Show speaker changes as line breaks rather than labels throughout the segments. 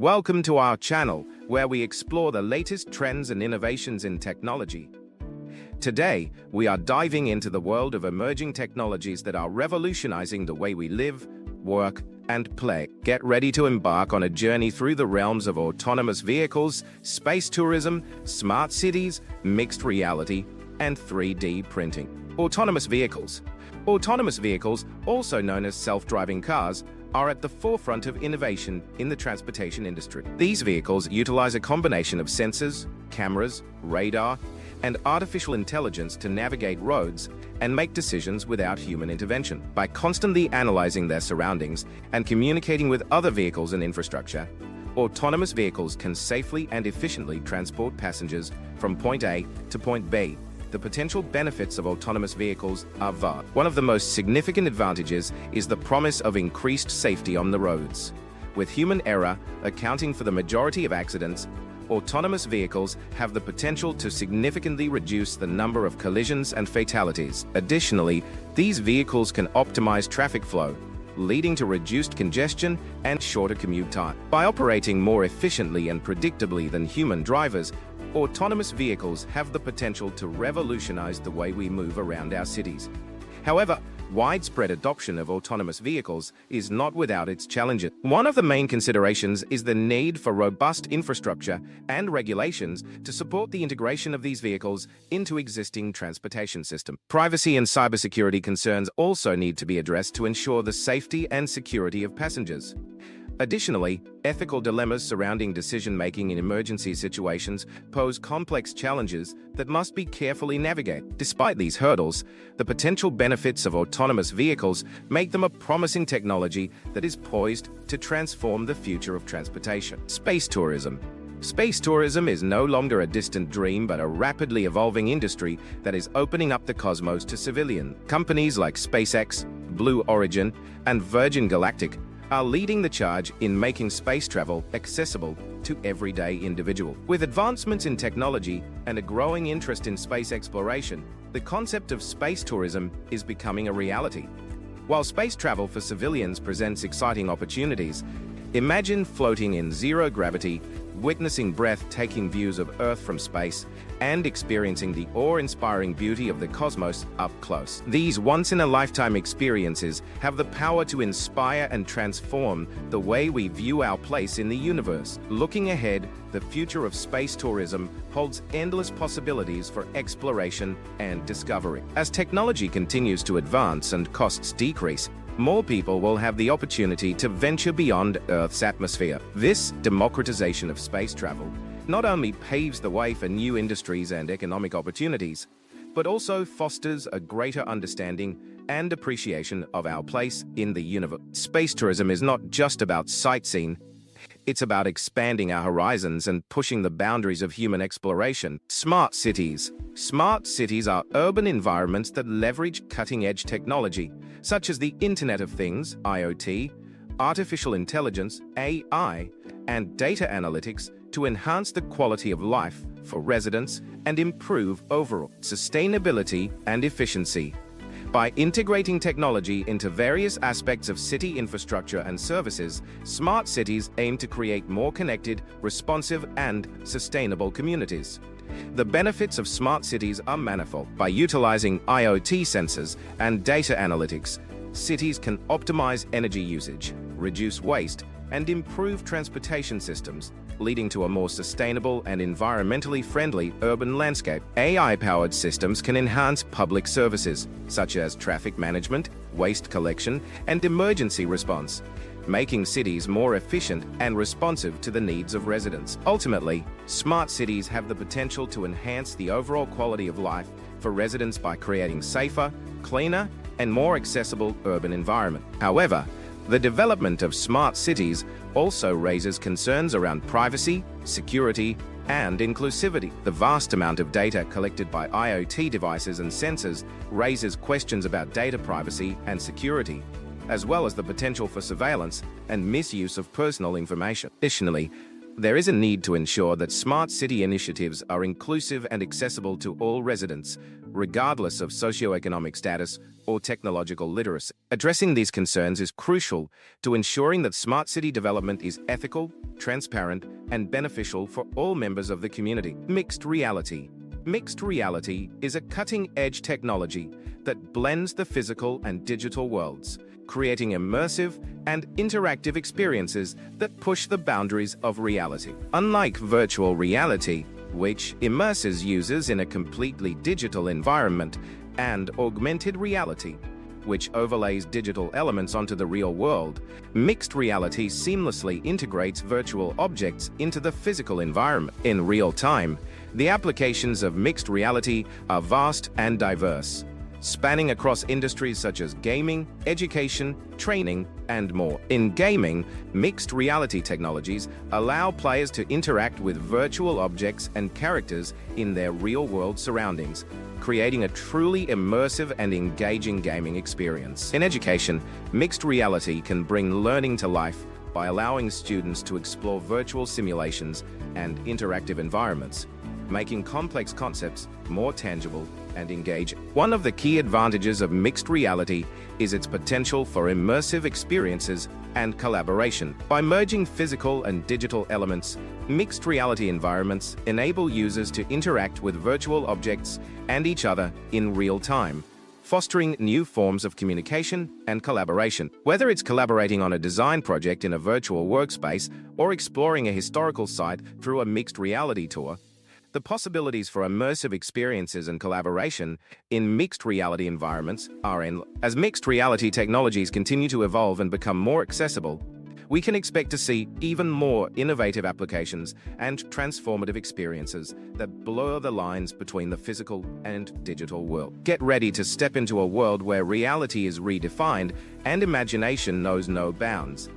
Welcome to our channel, where we explore the latest trends and innovations in technology. Today, we are diving into the world of emerging technologies that are revolutionizing the way we live, work, and play. Get ready to embark on a journey through the realms of autonomous vehicles, space tourism, smart cities, mixed reality, and 3D printing. Autonomous vehicles. Autonomous vehicles, also known as self-driving cars, are at the forefront of innovation in the transportation industry. These vehicles utilize a combination of sensors, cameras, radar, and artificial intelligence to navigate roads and make decisions without human intervention. By constantly analyzing their surroundings and communicating with other vehicles and infrastructure, autonomous vehicles can safely and efficiently transport passengers from point A to point B. The potential benefits of autonomous vehicles are vast. One of the most significant advantages is the promise of increased safety on the roads. With human error accounting for the majority of accidents, autonomous vehicles have the potential to significantly reduce the number of collisions and fatalities. Additionally, these vehicles can optimize traffic flow, leading to reduced congestion and shorter commute time. By operating more efficiently and predictably than human drivers, autonomous vehicles have the potential to revolutionize the way we move around our cities. However, widespread adoption of autonomous vehicles is not without its challenges. One of the main considerations is the need for robust infrastructure and regulations to support the integration of these vehicles into existing transportation systems. Privacy and cybersecurity concerns also need to be addressed to ensure the safety and security of passengers. Additionally, ethical dilemmas surrounding decision-making in emergency situations pose complex challenges that must be carefully navigated. Despite these hurdles, the potential benefits of autonomous vehicles make them a promising technology that is poised to transform the future of transportation. Space tourism. Space tourism is no longer a distant dream but a rapidly evolving industry that is opening up the cosmos to civilians. Companies like SpaceX, Blue Origin, and Virgin Galactic are leading the charge in making space travel accessible to everyday individuals. With advancements in technology and a growing interest in space exploration, the concept of space tourism is becoming a reality. While space travel for civilians presents exciting opportunities, imagine floating in zero gravity, witnessing breathtaking views of Earth from space, and experiencing the awe-inspiring beauty of the cosmos up close. These once-in-a-lifetime experiences have the power to inspire and transform the way we view our place in the universe. Looking ahead, the future of space tourism holds endless possibilities for exploration and discovery. As technology continues to advance and costs decrease, more people will have the opportunity to venture beyond Earth's atmosphere. This democratization of space travel not only paves the way for new industries and economic opportunities, but also fosters a greater understanding and appreciation of our place in the universe. Space tourism is not just about sightseeing, it's about expanding our horizons and pushing the boundaries of human exploration. Smart cities. Smart cities are urban environments that leverage cutting-edge technology, such as the Internet of Things, IoT, artificial intelligence, AI, and data analytics to enhance the quality of life for residents and improve overall sustainability and efficiency. By integrating technology into various aspects of city infrastructure and services, smart cities aim to create more connected, responsive, and sustainable communities. The benefits of smart cities are manifold. By utilizing IoT sensors and data analytics, cities can optimize energy usage, reduce waste, and improve transportation systems, leading to a more sustainable and environmentally friendly urban landscape. AI-powered systems can enhance public services, such as traffic management, waste collection, and emergency response, making cities more efficient and responsive to the needs of residents. Ultimately, smart cities have the potential to enhance the overall quality of life for residents by creating safer, cleaner, and more accessible urban environment. However, the development of smart cities also raises concerns around privacy, security, and inclusivity. The vast amount of data collected by IoT devices and sensors raises questions about data privacy and security, as well as the potential for surveillance and misuse of personal information. Additionally, there is a need to ensure that smart city initiatives are inclusive and accessible to all residents, regardless of socioeconomic status or technological literacy. Addressing these concerns is crucial to ensuring that smart city development is ethical, transparent, and beneficial for all members of the community. Mixed reality. Mixed reality is a cutting-edge technology that blends the physical and digital worlds, creating immersive and interactive experiences that push the boundaries of reality. Unlike virtual reality, which immerses users in a completely digital environment, and augmented reality, which overlays digital elements onto the real world, mixed reality seamlessly integrates virtual objects into the physical environment. In real time, the applications of mixed reality are vast and diverse, spanning across industries such as gaming, education, training, and more. In gaming, mixed reality technologies allow players to interact with virtual objects and characters in their real-world surroundings, creating a truly immersive and engaging gaming experience. In education, mixed reality can bring learning to life by allowing students to explore virtual simulations and interactive environments, making complex concepts more tangible and engaging. One of the key advantages of mixed reality is its potential for immersive experiences and collaboration. By merging physical and digital elements, mixed reality environments enable users to interact with virtual objects and each other in real time, fostering new forms of communication and collaboration. Whether it's collaborating on a design project in a virtual workspace or exploring a historical site through a mixed reality tour, the possibilities for immersive experiences and collaboration in mixed reality environments are endless. As mixed reality technologies continue to evolve and become more accessible, we can expect to see even more innovative applications and transformative experiences that blur the lines between the physical and digital world. Get ready to step into a world where reality is redefined and imagination knows no bounds.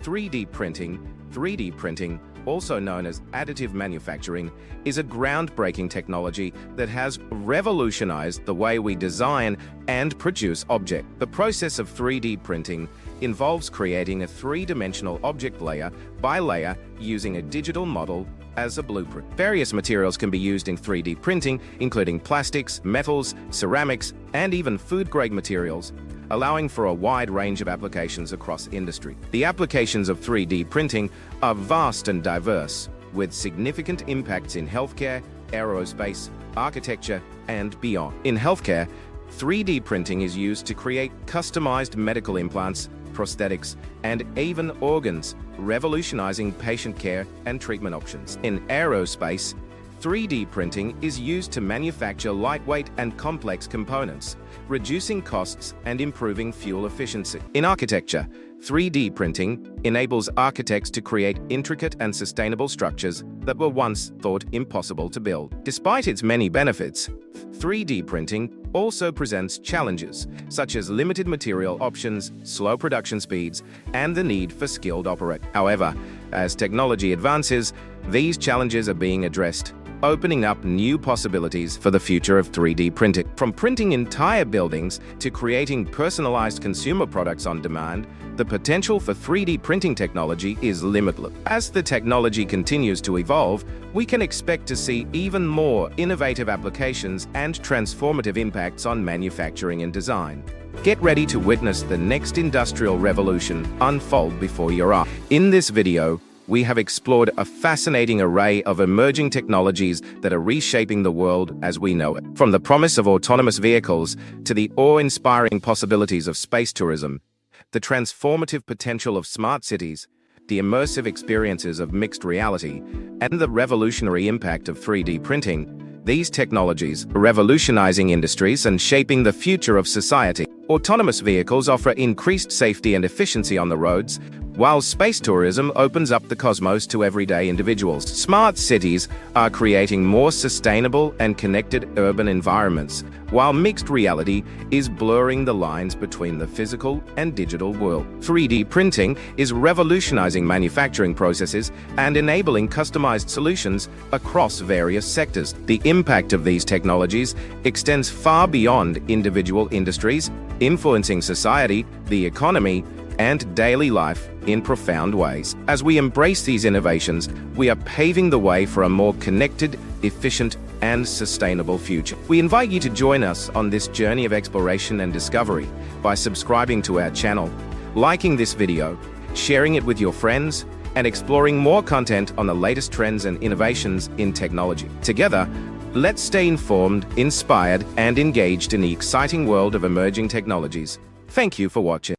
3D printing, also known as additive manufacturing, is a groundbreaking technology that has revolutionized the way we design and produce objects. The process of 3D printing involves creating a three-dimensional object layer by layer using a digital model as a blueprint. Various materials can be used in 3D printing, including plastics, metals, ceramics, and even food-grade materials, allowing for a wide range of applications across industry. The applications of 3D printing are vast and diverse, with significant impacts in healthcare, aerospace, architecture, and beyond. In healthcare, 3D printing is used to create customized medical implants, prosthetics, and even organs, revolutionizing patient care and treatment options. In aerospace, 3D printing is used to manufacture lightweight and complex components, reducing costs and improving fuel efficiency. In architecture, 3D printing enables architects to create intricate and sustainable structures that were once thought impossible to build. Despite its many benefits, 3D printing also presents challenges, such as limited material options, slow production speeds, and the need for skilled operators. However, as technology advances, these challenges are being addressed, opening up new possibilities for the future of 3D printing. From printing entire buildings to creating personalized consumer products on demand, the potential for 3D printing technology is limitless. As the technology continues to evolve, we can expect to see even more innovative applications and transformative impacts on manufacturing and design. Get ready to witness the next industrial revolution unfold before your eyes. In this video, we have explored a fascinating array of emerging technologies that are reshaping the world as we know it. From the promise of autonomous vehicles to the awe-inspiring possibilities of space tourism, the transformative potential of smart cities, the immersive experiences of mixed reality, and the revolutionary impact of 3D printing, these technologies are revolutionizing industries and shaping the future of society. Autonomous vehicles offer increased safety and efficiency on the roads, while space tourism opens up the cosmos to everyday individuals. Smart cities are creating more sustainable and connected urban environments, while mixed reality is blurring the lines between the physical and digital world. 3D printing is revolutionizing manufacturing processes and enabling customized solutions across various sectors. The impact of these technologies extends far beyond individual industries, influencing society, the economy, and daily life in profound ways. As we embrace these innovations, we are paving the way for a more connected, efficient, and sustainable future. We invite you to join us on this journey of exploration and discovery by subscribing to our channel, liking this video, sharing it with your friends, and exploring more content on the latest trends and innovations in technology. Together, let's stay informed, inspired, and engaged in the exciting world of emerging technologies. Thank you for watching.